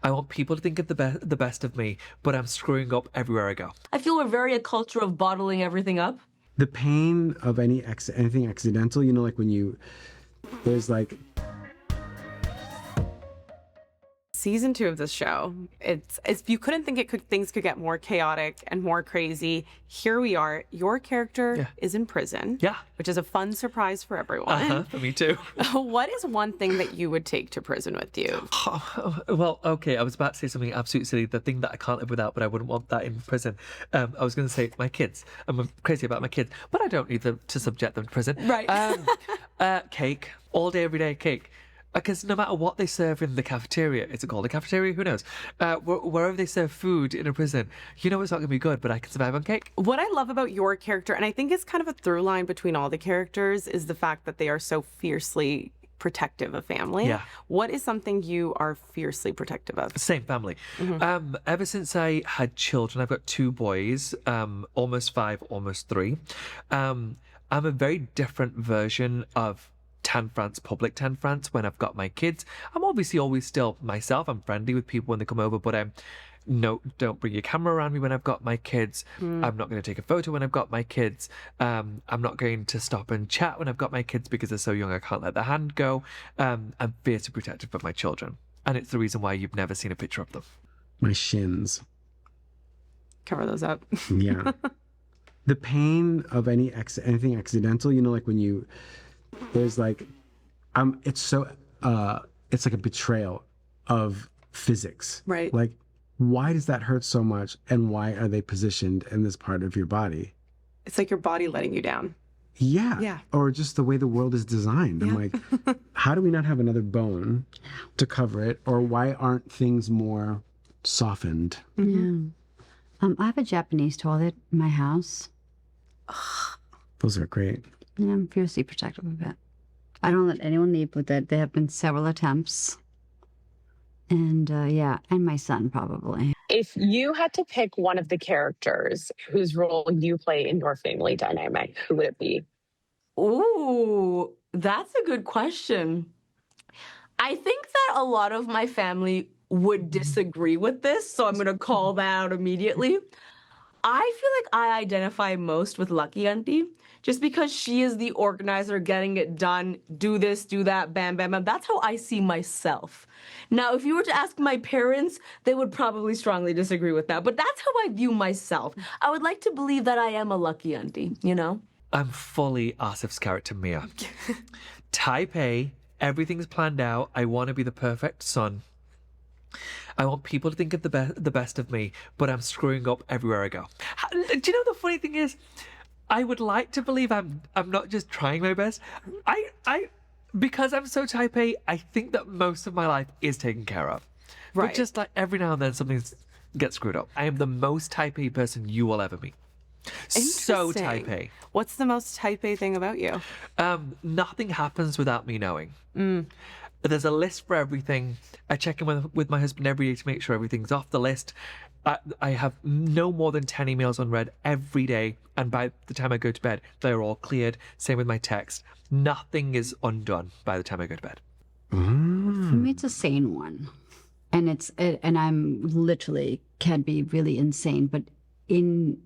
I want people to think of the best of me, but I'm screwing up everywhere I go. I feel we're very a culture of bottling everything up. The pain of anything accidental, you know, like when there's like... Season 2 of this show, it's you couldn't think things could get more chaotic and more crazy. Here we are. Your character is in prison. Yeah. Which is a fun surprise for everyone. For me too. What is one thing that you would take to prison with you? Well, okay, I was about to say something absolutely silly. The thing that I can't live without, but I wouldn't want that in prison. I was going to say my kids. I'm crazy about my kids, but I don't need them to subject them to prison. Right. Cake. All day, every day, cake. Because no matter what they serve in the cafeteria, is it called a cafeteria? Who knows? Wherever they serve food in a prison, you know it's not going to be good, but I can survive on cake. What I love about your character, and I think it's kind of a through line between all the characters, is the fact that they are so fiercely protective of family. Yeah. What is something you are fiercely protective of? Same family. Ever since I had children, I've got 2 boys, almost 5, almost 3. I'm a very different version of public Tan France when I've got my kids. I'm obviously always still myself. I'm friendly with people when they come over, but no, don't bring your camera around me when I've got my kids. I'm not going to take a photo when I've got my kids. I'm not going to stop and chat when I've got my kids because they're so young I can't let their hand go. I'm fiercely protective of my children. And it's the reason why you've never seen a picture of them. My shins. Cover those up. Yeah. The pain of anything accidental, you know, like when there's like, it's like a betrayal of physics. Right. Like, why does that hurt so much? And why are they positioned in this part of your body? It's like your body letting you down. Yeah. Yeah. Or just the way the world is designed. I'm like, how do we not have another bone to cover it? Or why aren't things more softened? Yeah. I have a Japanese toilet in my house. Those are great. And I'm fiercely protective of it. I don't let anyone leave with it. There have been several attempts. And and my son probably. If you had to pick one of the characters whose role you play in your family dynamic, who would it be? Ooh, that's a good question. I think that a lot of my family would disagree with this, so I'm going to call that out immediately. I feel like I identify most with Lucky Auntie, just because she is the organizer, getting it done, do this, do that, bam, bam, bam. That's how I see myself. Now, if you were to ask my parents, they would probably strongly disagree with that, but that's how I view myself. I would like to believe that I am a Lucky Auntie, you know? I'm fully Asif's character, Mia. Type A, everything's planned out. I want to be the perfect son. I want people to think of the best of me, but I'm screwing up everywhere I go. Do you know the funny thing is? I would like to believe I'm not just trying my best. I because I'm so type A, I think that most of my life is taken care of. Right. But just like every now and then something gets screwed up. I am the most type A person you will ever meet. So type A. What's the most type A thing about you? Nothing happens without me knowing. There's a list for everything. I check in with my husband every day to make sure everything's off the list. I have no more than 10 emails unread every day, and by the time I go to bed, they're all cleared. Same with my text. Nothing is undone by the time I go to bed. For me, it's a sane one. And I'm literally can be really insane, but in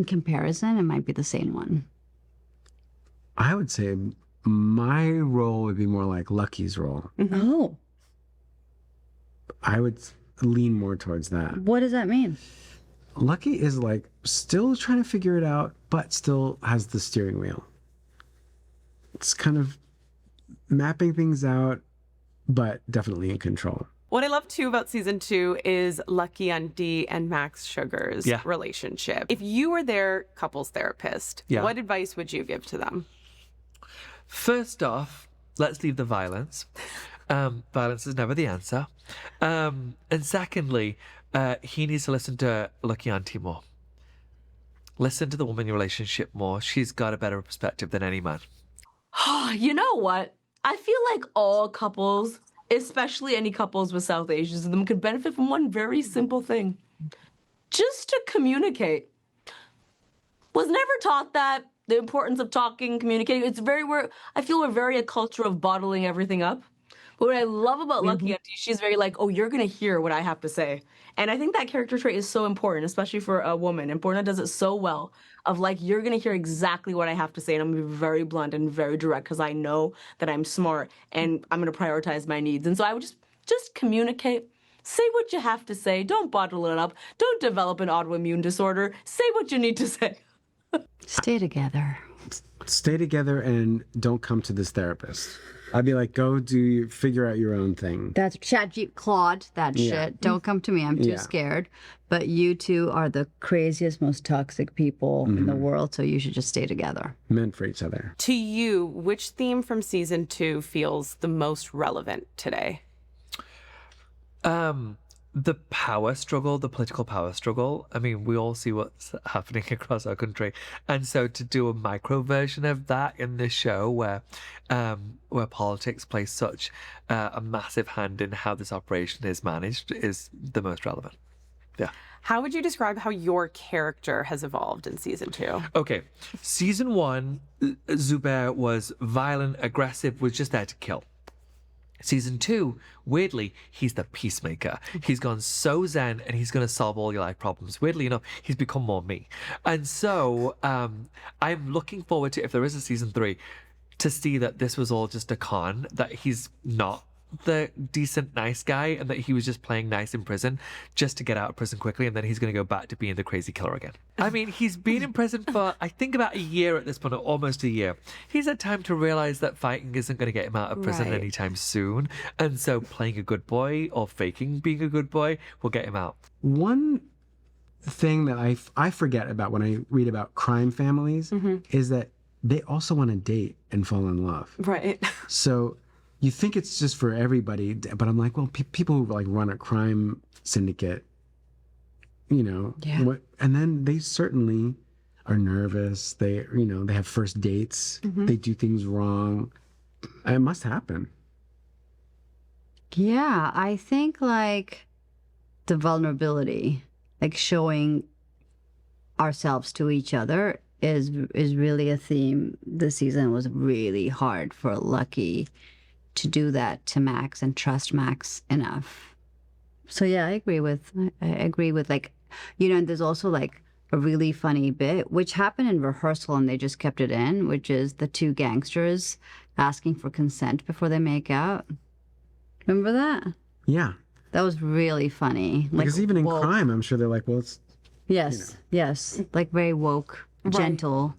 comparison, it might be the sane one. I would say my role would be more like Lucky's role. Oh. I would lean more towards that. What does that mean? Lucky is like still trying to figure it out, but still has the steering wheel. It's kind of mapping things out, but definitely in control. What I love too about season 2 is Lucky Auntie and Max Sugar's relationship. If you were their couples therapist, what advice would you give to them? First off, let's leave the violence. Violence is never the answer. And secondly, he needs to listen to Lucky Auntie more. Listen to the woman in your relationship more. She's got a better perspective than any man. You know what? I feel like all couples, especially any couples with South Asianism, could benefit from one very simple thing. Just to communicate. Was never taught that. The importance of talking, communicating. It's I feel we're very a culture of bottling everything up. But what I love about Lucky Auntie, she's very like, oh, you're going to hear what I have to say. And I think that character trait is so important, especially for a woman. And Poorna does it so well of like, you're going to hear exactly what I have to say. And I'm going to be very blunt and very direct because I know that I'm smart and I'm going to prioritize my needs. And so I would just communicate. Say what you have to say. Don't bottle it up. Don't develop an autoimmune disorder. Say what you need to say. Stay together. Stay together and don't come to this therapist. I'd be like, go figure out your own thing. That's Claude, that Yeah. shit. Don't come to me. I'm too Yeah. scared. But you two are the craziest, most toxic people in the world, so you should just stay together. Meant for each other. To you, which theme from season 2 feels the most relevant today? The power struggle, the political power struggle. I mean, we all see what's happening across our country, and so to do a micro version of that in this show, where politics plays such a massive hand in how this operation is managed, is the most relevant. Yeah. How would you describe how your character has evolved in season 2? Okay, season 1, Zubair was violent, aggressive, was just there to kill. Season 2, weirdly, he's the peacemaker. He's gone so zen and he's going to solve all your life problems. Weirdly enough, he's become more me. And so I'm looking forward to, if there is a season 3, to see that this was all just a con, that he's not the decent, nice guy, and that he was just playing nice in prison just to get out of prison quickly, and then he's going to go back to being the crazy killer again. I mean, he's been in prison for, I think, about a year at this point, or almost a year. He's had time to realize that fighting isn't going to get him out of prison Right. anytime soon, and so playing a good boy or faking being a good boy will get him out. One thing that I forget about when I read about crime families is that they also want to date and fall in love. Right. So you think it's just for everybody, but I'm like, well, people who like run a crime syndicate, you know, Yeah. and then they certainly are nervous. They have first dates. They do things wrong. It must happen. Yeah, I think like the vulnerability, like showing ourselves to each other is really a theme this season. Was really hard for Lucky to do that to Max and trust Max enough. So yeah, I agree with like, you know, and there's also like a really funny bit which happened in rehearsal and they just kept it in, which is the two gangsters asking for consent before they make out. Remember that? Yeah. That was really funny. Like, Because even in woke. crime, I'm sure they're like, well, it's Yes, yes. Like very woke, gentle,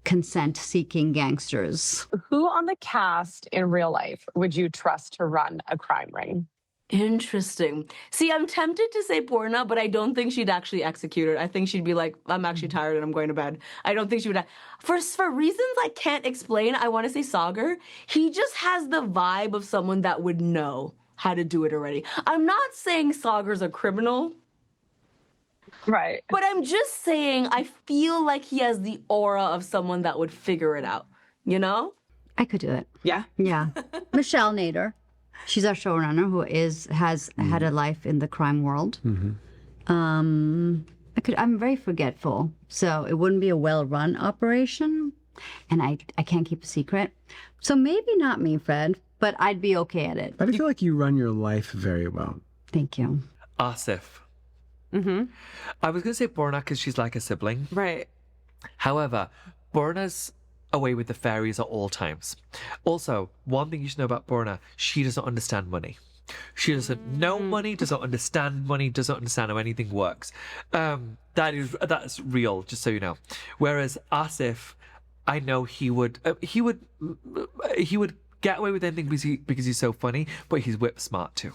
consent-seeking gangsters. Who on the cast in real life would you trust to run a crime ring? Interesting. See, I'm tempted to say Poorna, but I don't think she'd actually execute it. I think she'd be like, I'm actually tired and I'm going to bed. I don't think she would. For reasons I can't explain, I want to say Sagar. He just has the vibe of someone that would know how to do it already. I'm not saying Sagar's a criminal, Right. but I'm just saying I feel like he has the aura of someone that would figure it out, you know? I could do it. Yeah. Yeah. Michelle Nader. She's our showrunner who has had a life in the crime world. I'm very forgetful, so it wouldn't be a well-run operation, and I can't keep a secret. So maybe not me, Fred, but I'd be okay at it. But I feel like you run your life very well. Thank you. Asif. I was going to say Poorna because she's like a sibling. Right. However, Poorna's away with the fairies at all times. Also, one thing you should know about Poorna, she doesn't understand money. She doesn't know money, doesn't understand money, doesn't understand how anything works. That's real, just so you know. Whereas Asif, I know he would get away with anything because he's so funny, but he's whip smart too.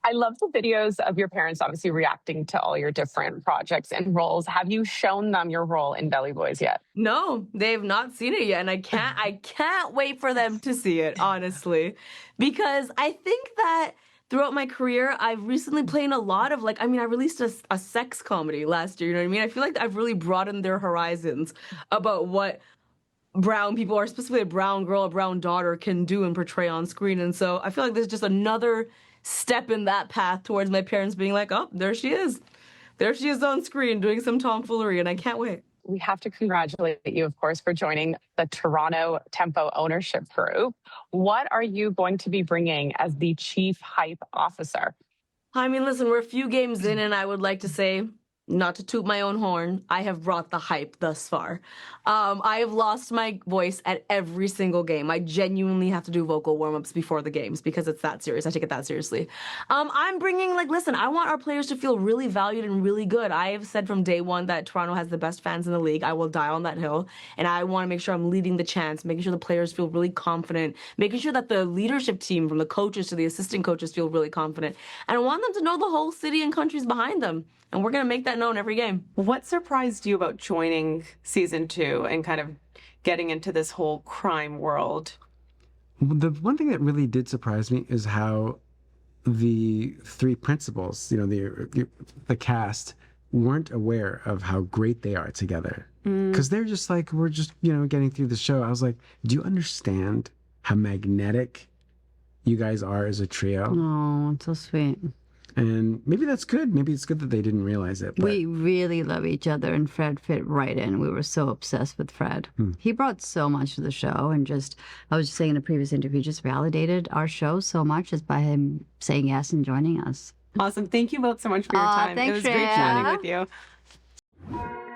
I love the videos of your parents obviously reacting to all your different projects and roles. Have you shown them your role in Deli Boys yet? No, they've not seen it yet, and I can't wait for them to see it, honestly, because I think that throughout my career, I've recently played a lot of I released a sex comedy last year. You know what I mean? I feel like I've really broadened their horizons about what brown people, or specifically a brown girl, a brown daughter, can do and portray on screen, and so I feel like there's just another step in that path towards my parents being like, oh, there she is on screen doing some tomfoolery, and I can't wait. we have to congratulate you, of course, for joining the Toronto Tempo ownership group. What are you going to be bringing as the chief hype officer? I mean, listen, we're a few games in, and I would like to say, not to toot my own horn, I have brought the hype thus far. I have lost my voice at every single game. I genuinely have to do vocal warm-ups before the games because it's that serious. I take it that seriously. I'm bringing, listen, I want our players to feel really valued and really good. I have said from day one that Toronto has the best fans in the league. I will die on that hill, and I want to make sure I'm leading the chants, making sure the players feel really confident, making sure that the leadership team, from the coaches to the assistant coaches, feel really confident. And I want them to know the whole city and country's behind them. And we're going to make that known every game. What surprised you about joining season 2 and kind of getting into this whole crime world? The one thing that really did surprise me is how the 3 principals, the cast, weren't aware of how great they are together. Because they're just like, we're just, getting through the show. I was like, do you understand how magnetic you guys are as a trio? Oh, it's so sweet. And maybe that's good. Maybe it's good that they didn't realize it. But We really love each other, and Fred fit right in. We were so obsessed with Fred. He brought so much to the show, and I was just saying in a previous interview, just validated our show so much just by him saying yes and joining us. Awesome. Thank you both so much for your time. Thanks, It was great Shreya. chatting with you.